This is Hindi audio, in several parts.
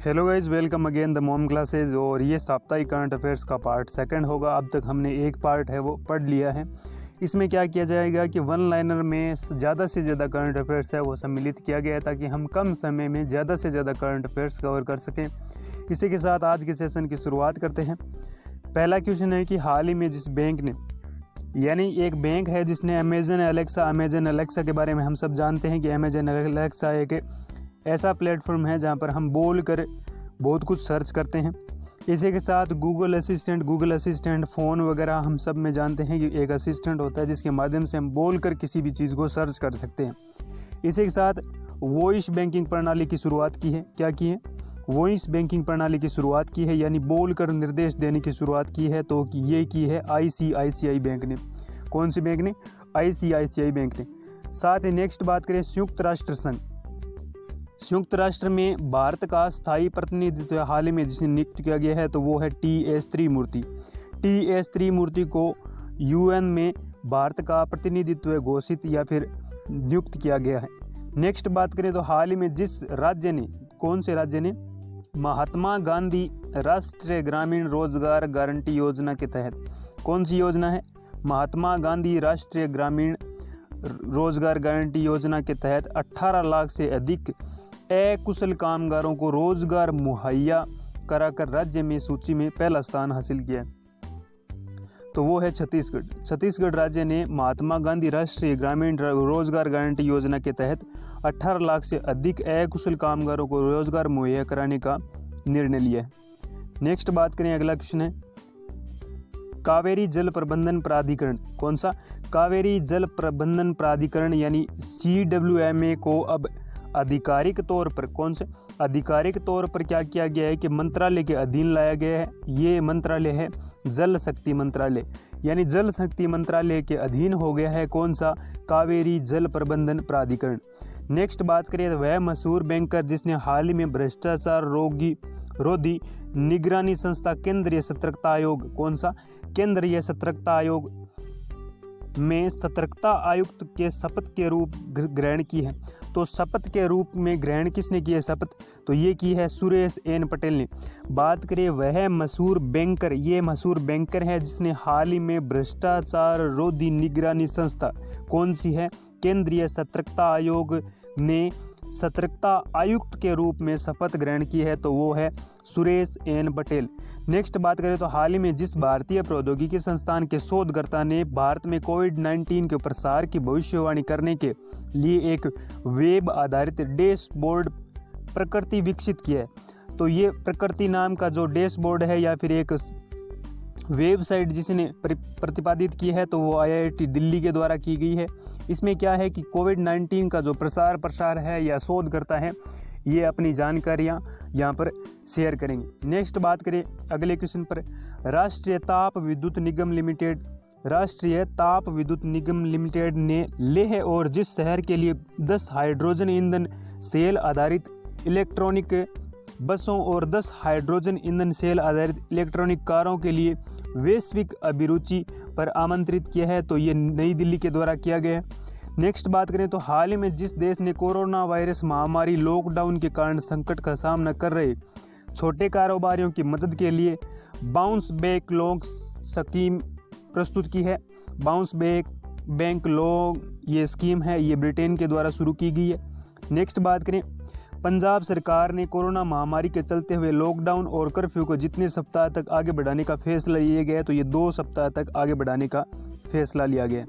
Hello guys, welcome again the mom classes. और ये साप्ताहिक करंट अफेयर्स का पार्ट सेकंड होगा। अब तक हमने एक पार्ट है वो पढ़ लिया है। इसमें क्या किया जाएगा कि वन लाइनर में ज़्यादा से ज़्यादा करंट अफेयर्स है वो सम्मिलित किया गया है ताकि हम कम समय में ज़्यादा से ज़्यादा करंट अफेयर्स कवर कर सकें। इसी के साथ आज के सेशन की शुरुआत करते हैं। पहला क्वेश्चन है कि हाल ही में जिस बैंक ने, यानी एक बैंक है जिसने अमेजन एलेक्सा के बारे में हम सब जानते हैं कि अमेजन एलेक्सा एक ऐसा प्लेटफॉर्म है जहां पर हम बोल कर बहुत कुछ सर्च करते हैं। इसी के साथ गूगल असिस्टेंट फ़ोन वगैरह हम सब में जानते हैं कि एक असिस्टेंट होता है जिसके माध्यम से हम बोल कर किसी भी चीज़ को सर्च कर सकते हैं। इसी के साथ वॉइस बैंकिंग प्रणाली की शुरुआत की है। क्या की है? वॉइस बैंकिंग प्रणाली की शुरुआत की है, यानी बोल कर निर्देश देने की शुरुआत की है। तो ये की है ICICI बैंक ने। कौन सी बैंक ने? ICICI बैंक ने। साथ ही नेक्स्ट बात करें संयुक्त राष्ट्र संघ। संयुक्त राष्ट्र में भारत का स्थायी प्रतिनिधित्व हाल ही में जिसे नियुक्त किया गया है तो वो है TS त्रिमूर्ति। TS त्रिमूर्ति को UN में भारत का प्रतिनिधित्व घोषित या फिर नियुक्त किया गया है। नेक्स्ट बात करें तो हाल ही में जिस राज्य ने, कौन से राज्य ने महात्मा गांधी राष्ट्रीय ग्रामीण रोजगार गारंटी योजना के तहत, कौन सी योजना है? महात्मा गांधी राष्ट्रीय ग्रामीण रोजगार गारंटी योजना के तहत 18 लाख से अधिक अकुशल कामगारों को रोजगार मुहैया कराकर राज्य में सूची में पहला स्थान हासिल किया। तो वो है छत्तीसगढ़। छत्तीसगढ़ राज्य ने महात्मा गांधी राष्ट्रीय ग्रामीण रोजगार गारंटी योजना के तहत 18 लाख से अधिक अकुशल कामगारों को रोजगार मुहैया कराने का निर्णय लिया है। नेक्स्ट बात करें, अगला क्वेश्चन है कावेरी जल प्रबंधन प्राधिकरण। कौन सा? कावेरी जल प्रबंधन प्राधिकरण यानी CWMA को अब आधिकारिक तौर पर, कौन से आधिकारिक तौर पर क्या किया गया है कि मंत्रालय के अधीन लाया गया है। ये मंत्रालय है जल शक्ति मंत्रालय, यानी जल शक्ति मंत्रालय के अधीन हो गया है। कौन सा? कावेरी जल प्रबंधन प्राधिकरण। नेक्स्ट बात करें तो वह मशहूर बैंकर जिसने हाल ही में भ्रष्टाचार रोधी निगरानी संस्था केंद्रीय सतर्कता आयोग, कौन सा? केंद्रीय सतर्कता आयोग में सतर्कता आयुक्त के शपथ के रूप ग्रहण की है। तो शपथ के रूप में ग्रहण किसने की है शपथ? तो ये की है सुरेश एन पटेल ने। बात करें वह मशहूर बैंकर, ये मशहूर बैंकर है जिसने हाल ही में भ्रष्टाचार रोधी निगरानी संस्था, कौन सी है? केंद्रीय सतर्कता आयोग ने सतर्कता आयुक्त के रूप में शपथ ग्रहण की है। तो वो है सुरेश एन पटेल। नेक्स्ट बात करें तो हाल ही में जिस भारतीय प्रौद्योगिकी संस्थान के शोधकर्ता ने भारत में कोविड-19 के प्रसार की भविष्यवाणी करने के लिए एक वेब आधारित डैशबोर्ड प्रकृति विकसित किया है। तो ये प्रकृति नाम का जो डैशबोर्ड है या फिर एक वेबसाइट जिसने प्रतिपादित की है तो वो IIT दिल्ली के द्वारा की गई है। इसमें क्या है कि कोविड-19 का जो प्रसार है या शोधकर्ता है ये अपनी जानकारियां यहाँ पर शेयर करेंगे। नेक्स्ट बात करें अगले क्वेश्चन पर, राष्ट्रीय ताप विद्युत निगम लिमिटेड ने लेह और जिस शहर के लिए 10 हाइड्रोजन ईंधन सेल आधारित इलेक्ट्रॉनिक बसों और 10 हाइड्रोजन ईंधन सेल आधारित इलेक्ट्रॉनिक कारों के लिए वैश्विक अभिरुचि पर आमंत्रित किया है। तो ये नई दिल्ली के द्वारा किया गया है। नेक्स्ट बात करें तो हाल ही में जिस देश ने कोरोना वायरस महामारी लॉकडाउन के कारण संकट का सामना कर रहे छोटे कारोबारियों की मदद के लिए बाउंस बैक लोन स्कीम प्रस्तुत की है। बाउंस बैंक लोन ये स्कीम है, ये ब्रिटेन के द्वारा शुरू की गई है। नेक्स्ट बात करें, पंजाब सरकार ने कोरोना महामारी के चलते हुए लॉकडाउन और कर्फ्यू को जितने सप्ताह तक आगे बढ़ाने का फैसला लिया गया, तो ये 2 सप्ताह तक आगे बढ़ाने का फैसला लिया गया।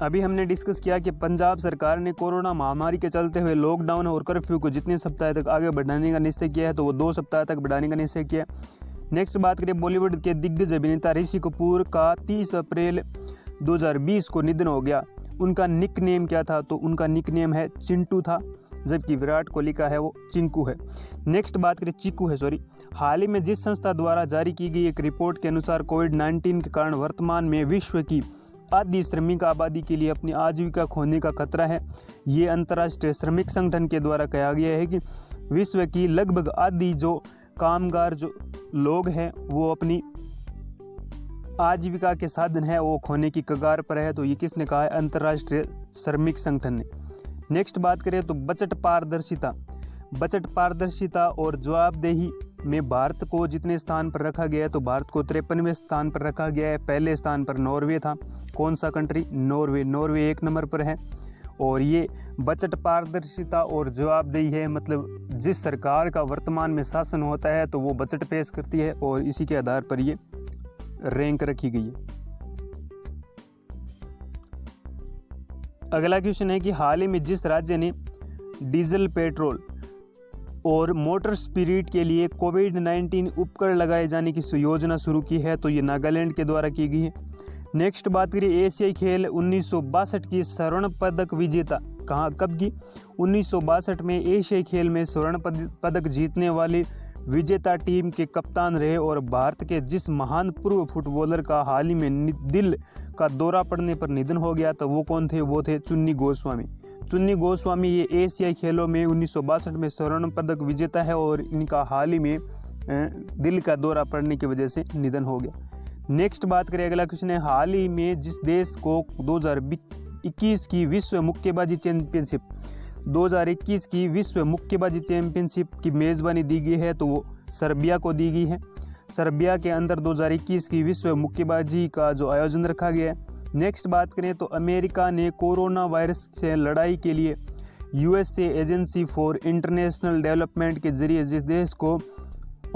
अभी हमने डिस्कस किया कि पंजाब सरकार ने कोरोना महामारी के चलते हुए लॉकडाउन और कर्फ्यू को जितने सप्ताह तक आगे बढ़ाने का निश्चय किया है तो वो 2 सप्ताह तक बढ़ाने का निश्चय किया। नेक्स्ट बात करें, बॉलीवुड के दिग्गज अभिनेता ऋषि कपूर का 30 अप्रैल 2020 को निधन हो गया। उनका निक नेम क्या था? तो उनका निक नेम है चिंटू था, जबकि विराट कोहली का है वो चिंकू है। नेक्स्ट बात करें हाल ही में जिस संस्था द्वारा जारी की गई एक रिपोर्ट के अनुसार कोविड-19 के कारण वर्तमान में विश्व की आधी श्रमिक आबादी के लिए अपनी आजीविका खोने का खतरा है। ये अंतर्राष्ट्रीय श्रमिक संगठन के द्वारा कहा गया है कि विश्व की लगभग आधी जो कामगार जो लोग हैं वो अपनी आजीविका के साधन है वो खोने की कगार पर है। तो ये किसने कहा है? अंतर्राष्ट्रीय श्रमिक संगठन ने। नेक्स्ट बात करें तो बजट पारदर्शिता। बजट पारदर्शिता और जवाबदेही में भारत को जितने स्थान पर रखा गया है, तो भारत को 53वें स्थान पर रखा गया है। पहले स्थान पर नॉर्वे था। कौन सा कंट्री? नॉर्वे 1 नंबर पर है। और ये बजट पारदर्शिता और जवाबदेही है, मतलब जिस सरकार का वर्तमान में शासन होता है तो वो बजट पेश करती है और इसी के आधार पर ये रैंक रखी गई है। अगला क्वेश्चन है कि हाल ही में जिस राज्य ने डीजल, पेट्रोल और मोटर स्पिरिट के लिए कोविड-19 उपकर लगाए जाने की योजना शुरू की है, तो ये नागालैंड के द्वारा की गई है। नेक्स्ट बात करिए एशियाई खेल 1962 की स्वर्ण पदक विजेता कब की? 1962 में एशियाई खेल में स्वर्ण पदक जीतने वाली विजेता टीम के कप्तान रहे और भारत के जिस महान पूर्व फुटबॉलर का हाल ही में दिल का दौरा पड़ने पर निधन हो गया, तो वो कौन थे? वो थे चुन्नी गोस्वामी। चुन्नी गोस्वामी ये एशियाई खेलों में 1962 में स्वर्ण पदक विजेता है और इनका हाल ही में दिल का दौरा पड़ने की वजह से निधन हो गया। नेक्स्ट बात करें, अगला क्वेश्चन है हाल ही में जिस देश को 2021 की विश्व मुक्केबाजी चैंपियनशिप 2021 की विश्व मुक्केबाजी चैंपियनशिप की मेज़बानी दी गई है, तो वो सर्बिया को दी गई है। सर्बिया के अंदर 2021 की विश्व मुक्केबाजी का जो आयोजन रखा गया है। नेक्स्ट बात करें तो अमेरिका ने कोरोना वायरस से लड़ाई के लिए USA agency for international development के जरिए जिस देश को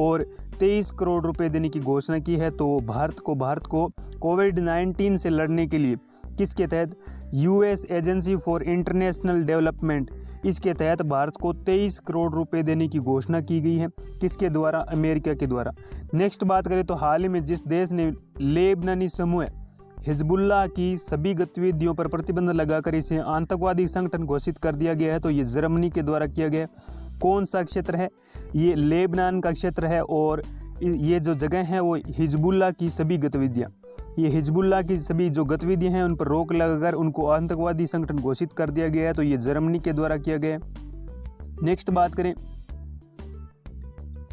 और 23 करोड़ रुपए देने की घोषणा की है, तो भारत को कोविड-19 से लड़ने के लिए किसके तहत? US agency for international development, इसके तहत भारत को 23 करोड़ रुपए देने की घोषणा की गई है। किसके द्वारा? अमेरिका के द्वारा। नेक्स्ट बात करें तो हाल ही में जिस देश ने लेबनानी समूह हिजबुल्लाह की सभी गतिविधियों पर प्रतिबंध लगाकर इसे आतंकवादी संगठन घोषित कर दिया गया है, तो ये जर्मनी के द्वारा किया गया है। कौन सा क्षेत्र है? ये लेबनान का क्षेत्र है और ये जो जगह है वो हिजबुल्लाह की सभी गतिविधियाँ, ये हिजबुल्लाह की सभी जो गतिविधियाँ हैं उन पर रोक लगाकर उनको आतंकवादी संगठन घोषित कर दिया गया है, तो ये जर्मनी के द्वारा किया गया है। नेक्स्ट बात करें,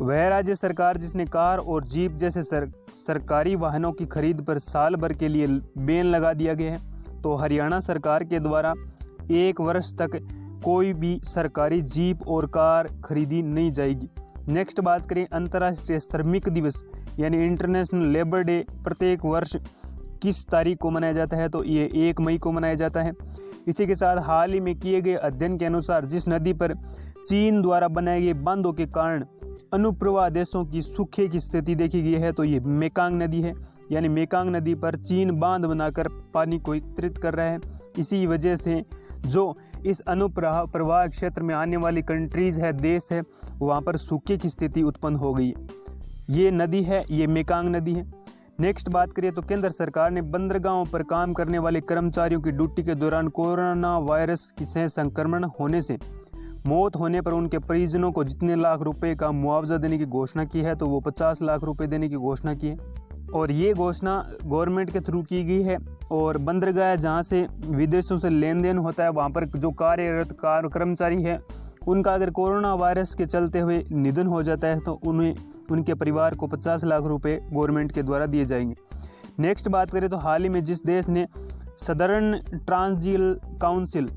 वह राज्य सरकार जिसने कार और जीप जैसे सरकारी वाहनों की खरीद पर साल भर के लिए बैन लगा दिया गया है, तो हरियाणा सरकार के द्वारा 1 वर्ष तक कोई भी सरकारी जीप और कार खरीदी नहीं जाएगी। नेक्स्ट बात करें, अंतर्राष्ट्रीय श्रमिक दिवस यानी इंटरनेशनल लेबर डे प्रत्येक वर्ष किस तारीख को मनाया जाता है? तो ये 1 मई को मनाया जाता है। इसी के साथ हाल ही में किए गए अध्ययन के अनुसार जिस नदी पर चीन द्वारा बनाए गए बांधों के कारण अनुप्रवाह देशों की सूखे की स्थिति देखी गई है, तो ये मेकांग नदी है। यानी मेकांग नदी पर चीन बांध बनाकर पानी को एकत्रित कर रहा है। इसी वजह से जो इस अनुप्रवाह क्षेत्र में आने वाली कंट्रीज है, देश है, वहाँ पर सूखे की स्थिति उत्पन्न हो गई है। ये नदी है, ये मेकांग नदी है। नेक्स्ट बात करिए तो केंद्र सरकार ने बंदरगाहों पर काम करने वाले कर्मचारियों की ड्यूटी के दौरान कोरोना वायरस से संक्रमण होने से मौत होने पर उनके परिजनों को जितने लाख रुपए का मुआवजा देने की घोषणा की है, तो वो 50 लाख रुपए देने की घोषणा की है। और ये घोषणा गवर्नमेंट के थ्रू की गई है। और बंदरगाह जहाँ से विदेशों से लेन देन होता है, वहाँ पर जो कार्यरत कर्मचारी है, उनका अगर कोरोना वायरस के चलते हुए निधन हो जाता है, तो उनके परिवार को 50 लाख रुपए गवर्नमेंट के द्वारा दिए जाएंगे। नेक्स्ट बात करें तो हाल ही में जिस देश ने सदर्न ट्रांसजील काउंसिल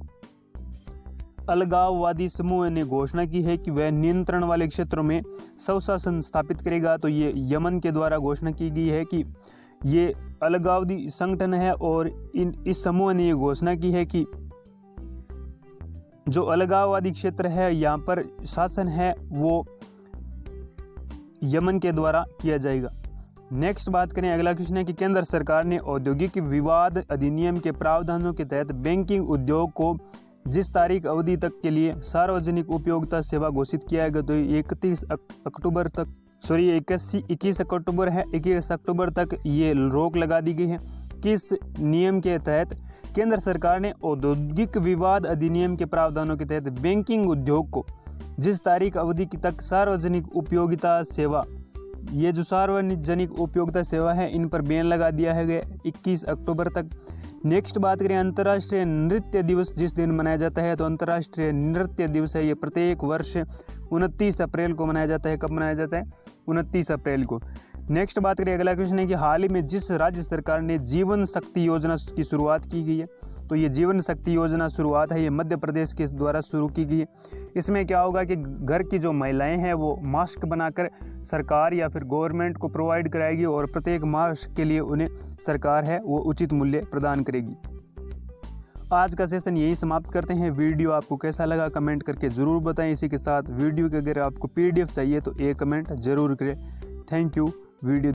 अलगाववादी समूह ने घोषणा की है कि वह नियंत्रण वाले क्षेत्रों में स्वशासन स्थापित करेगा, तो ये यमन के द्वारा घोषणा की गई है कि ये अलगाववादी संगठन है। और इस समूह ने ये घोषणा की है कि जो अलगाववादी क्षेत्र है, यहाँ पर शासन है, वो यमन के द्वारा किया जाएगा। नेक्स्ट बात करें, अगला क्वेश्चन है कि केंद्र सरकार ने औद्योगिक विवाद अधिनियम के प्रावधानों के तहत बैंकिंग उद्योग को जिस तारीख अवधि तक के लिए सार्वजनिक उपयोगिता सेवा घोषित किया गया, तो 21 अक्टूबर तक ये रोक लगा दी गई है। किस नियम के तहत? केंद्र सरकार ने औद्योगिक विवाद अधिनियम के प्रावधानों के तहत बैंकिंग उद्योग को जिस तारीख अवधि तक सार्वजनिक उपयोगिता सेवा, ये जो सार्वजनिक उपयोगिता सेवा है, इन पर बैन लगा दिया है गया 21 अक्टूबर तक। नेक्स्ट बात करें, अंतर्राष्ट्रीय नृत्य दिवस जिस दिन मनाया जाता है, तो अंतर्राष्ट्रीय नृत्य दिवस है, ये प्रत्येक वर्ष 29 अप्रैल को मनाया जाता है। कब मनाया जाता है? 29 अप्रैल को। नेक्स्ट बात करें, अगला क्वेश्चन है कि हाल ही में जिस राज्य सरकार ने जीवन शक्ति योजना की शुरुआत की गई है, तो ये जीवन शक्ति योजना शुरुआत है, ये मध्य प्रदेश के द्वारा शुरू की गई है। इसमें क्या होगा कि घर की जो महिलाएं हैं वो मास्क बनाकर सरकार या फिर गवर्नमेंट को प्रोवाइड कराएगी और प्रत्येक मास्क के लिए उन्हें सरकार है वो उचित मूल्य प्रदान करेगी। आज का सेशन यही समाप्त करते हैं। वीडियो आपको कैसा लगा कमेंट करके ज़रूर बताएं। इसी के साथ वीडियो के अगर आपको PDF चाहिए तो एक कमेंट ज़रूर करें। Thank you. वीडियो